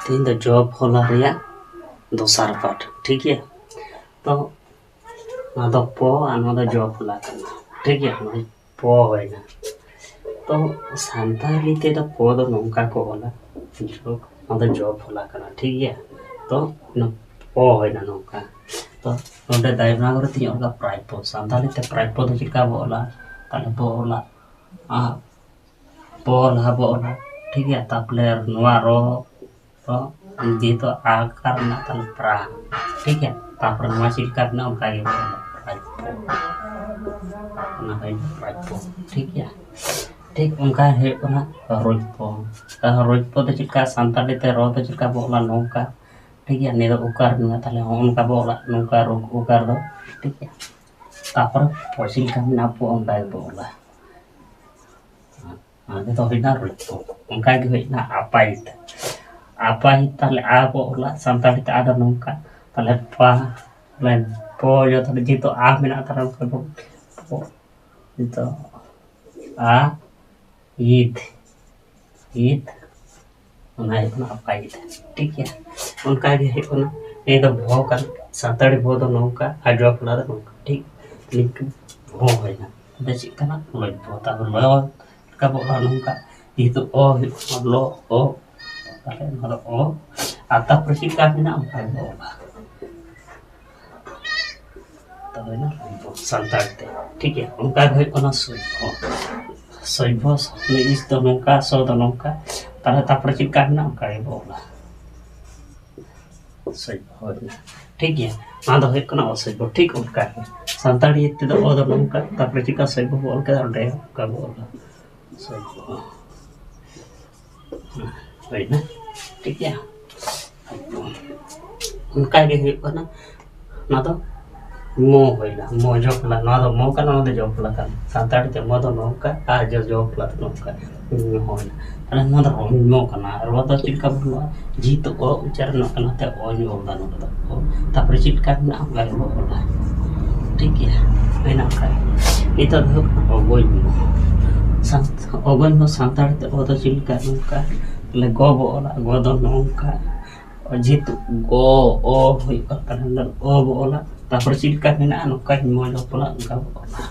तीन the job होला रिया दोसार part ठीक है। तो ना पो आना जॉब होला करना ठीक है। पो होना तो सानताली ते द पो दो नोंका को होला जो ना जॉब होला करना ठीक है। तो न पो होना नोंका तो नोंडे दाइवनागरी ती ओला प्राइपो सानताली ते प्राइपो दो चिका बोला ताले बोला आ बोला बोला ठीक है। तापले नुआ रो तो तो आकार ना तल प्रा ठीक है। तापर नुआ चिका ना उनका ये बोला प्राइपो ना प्राइपो ठीक है। ठीक उनका है ना रोजपो रोजपो तो चिका सानताली ते रो तो चिका बोला नोंका ठीक है। नहीं तो उकार ना ताले उनका बोला नोंका रो उकार दो ठीक है। तापर पोसिल का ना पो उनका बोला आगे तो हिना रोजपो उनका के Hina apa tali apa olah sampai kita ada nongka tali pa lain po yo tali jito mina taran ko po itu a id उन्हें इतना अपाई ठीक है। उनका ये है उन्हें ये तो भाव का सातड़ी भाव तो नौका आजो अपना तो नौका ठीक लेकिन भाव है ना जैसे करना लोग बहुत अब लो का बोला नौका ये तो ओ लो ओ अरे मतलब ओ आता प्रसिद्ध का भी नाम है बोला तो है ना संताड़ते ठीक है। उनका घर उन्हें सोइबो ने इस दोनों का सो दोनों का तारा तापर चिका ना करे बोला सोइबो ठीक है। ना दो है कना सोइबो ठीक उनका है संताड़ी इत्ते दो दोनों का तापर चिका सोइबो बोल के डे का बोला सोइबो है ना ठीक है। उनका ये है कना ना तो मो होइला मो जोपला ना तो मो का ना तो जोपला का साताड़ी ते मो तो नोका आ जो जोपला तो नोका होइला अरे ना तो मो का ना रो तो चिका बोला जी तो ओ उच्चारण ना ते ओ नी बोला नो तो तापर चिका ना गाय बोला ठीक है है ना का itu ogoy mo ogoy mo santaड़ी ते ओ तो चिका नोका ले गो बोला गो दो नोका जितु गो ओ हुई का अंदर ओ बोला तापर चिका ना नोका mo जोपला उनका बोला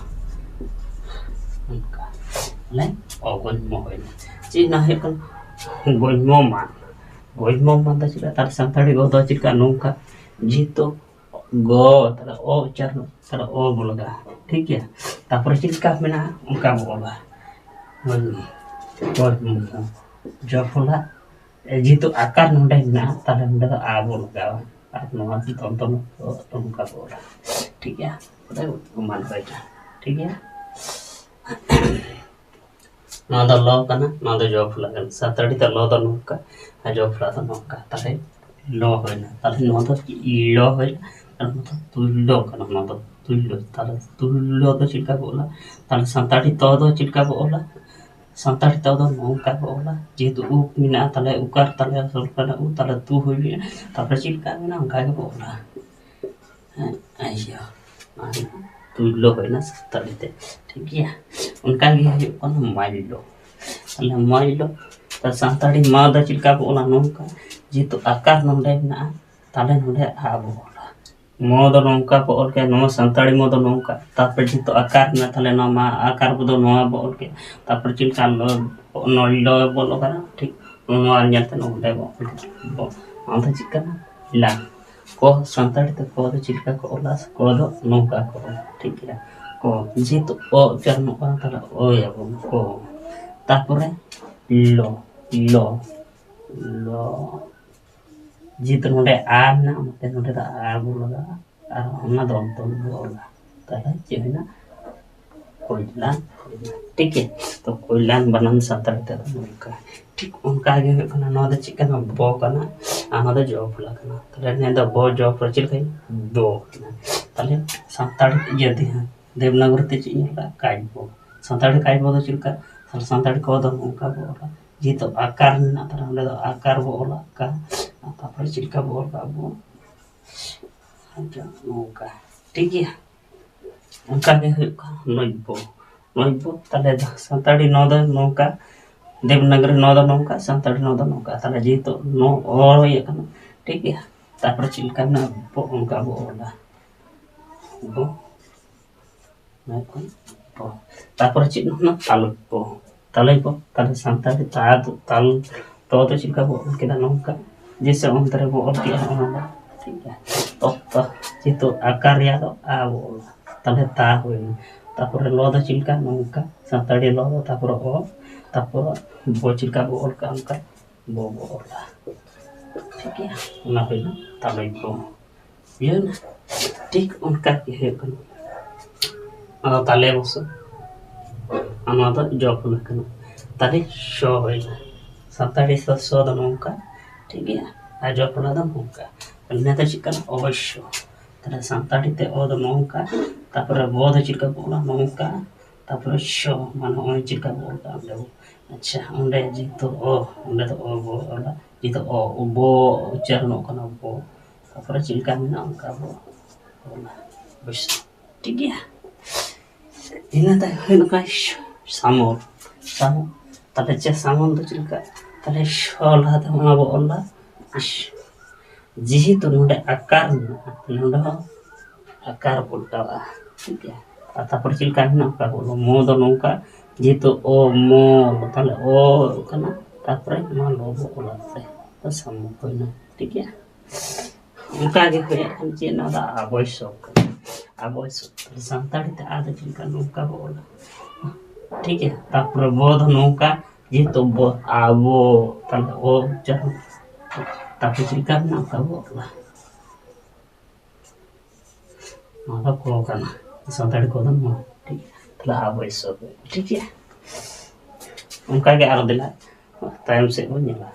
उनका ले ogoy mo होइला ची ना है कन goy mo man ta चिका तार संताड़ी गो दो चिका नोका जितु गो तारा ओ उच्चारण तारा ओ बोलगा ठीक है। तापर चिका ना उनका बोला goy जोपला जितु आकार नोंडे ना ताले नोंडे तो आ बोलगा आप नोआ ती tonton तो उनका बोला ठीक है। उधर मान बैठा ठीक है। ना तो लो करना ना तो जॉब लगन सातड़ी तो लो तो नोका आ जॉब ला तो नोका ताले लो होइना ताले नो तो लो होइना ताले तो तुल्लो करना ना तो तुल्लो ताले तुल्लो तो चिका बोला ताले सातड़ी तो चिका बोला साताड़ी तो नोका बोला जेतु उ मिना ताले उकार ताले सरकना उ ताले तू होइना तापर चिका मिना उनका के बोला आइयो तुल्लो होइना साताड़ी ते ठीक है। उनका ये है कौन माइलो अल्लाह माइलो तो साताड़ी मादा चिका बोला नोका जेतु आकार नोंडे ना ताले नोंडे आ बोला मोदो नोंका बोल के नो साताड़ी मोदो नोंका तापर जेतु आकार ना ताले नो मा आकार बदो नो बोल के तापर चिका लो नोइलो बोलो करा ठीक नो आन्यते नोंडे बोल आंता चिका ना ला को साताड़ी ते को दो चिका को ओला को दो नोंका को ठीक है। को जेतु ओ उच्चारण को ताला ओ या को तापरे लो लो लो जितु नोंडे आ ना मते नोंडे दा आ बोलगा आ ना दो बोला ताला जेना कोइलान ठीक है। तो कोइलान बनान साताड़ी ते उनका ठीक उनका आगे कना ना द चिकन बो कना आना द जॉब लगना ताले ने द बो जॉब प्रचिल कई दो ताले साताड़ी यदि देवनागरी ते चिला काइबो साताड़ी काइबो तो चिलका साताड़ी को दो उनका बोला जी तो आकार ना तारा ले दो आकार बोला का तापर चिलका बोला बो उनका ठीक है। उनका के नोइबो ताले साताड़ी नो द नोका देवनागरी नौ दो नौका सानताड़ी नौ दो नौका ताले जेहेतु नो और ये कना ठीक है तापर चिलका ना बो उनका बो ओला बो ना कोन बो तापर चिल ना ताले बो ताले सानताड़ी ताल तो चिलका बो के ना नौका जैसे अंतरे बो और किया ओना ठीक है तो जेहेतु आकार या तो आ बो ताले ता हुई तापर लो दो चिलका नौका सानताड़ी लो दो तापर ओ तापर बो चिलका बो और का उनका बो ओला ठीक है ना हुई ना ताले बो ये ना ठीक उनका के है कन ताले बस अना तो जॉब लकन ताले शो होइला सानताड़ी सो द नौका ठीक है आ जॉब ला द नौका नेता चिकन अवश्य ताले सानताड़ी ते ओ द नौका तापर बो द चिलका बोला नौका तापर शो माने ओन चिलका बोला अंदे अच्छा अंदे जितो ओ अंदे तो ओ बो ओला जितो ओ बो उच्चारण कना बो तापर चिलका मिना उनका बो ओला बस ठीक है ina ta hina ka samol samol tale che samol do chilka tale shol hata ma bo olla jehetu nonde akar nonde akar pultawa ठीक है तापर चिलका ना का बोलो मो दो नौका जेहेतु ओ मो तले ओ कना तापर मा लो बो ओला से तो समो कोइना ठीक है उनका के होया जे ना दा आवश्यक सानताड़ी ते आदि चिलका नौका बोला ठीक है तापर बोध नौका ये तो बो आवो तले ओ जब तापर चिलका नौका बोला माला को करना सानताड़ी को दम ठीक है तले आवश्यक ठीक है उनका के आर दिला टाइम से वो निला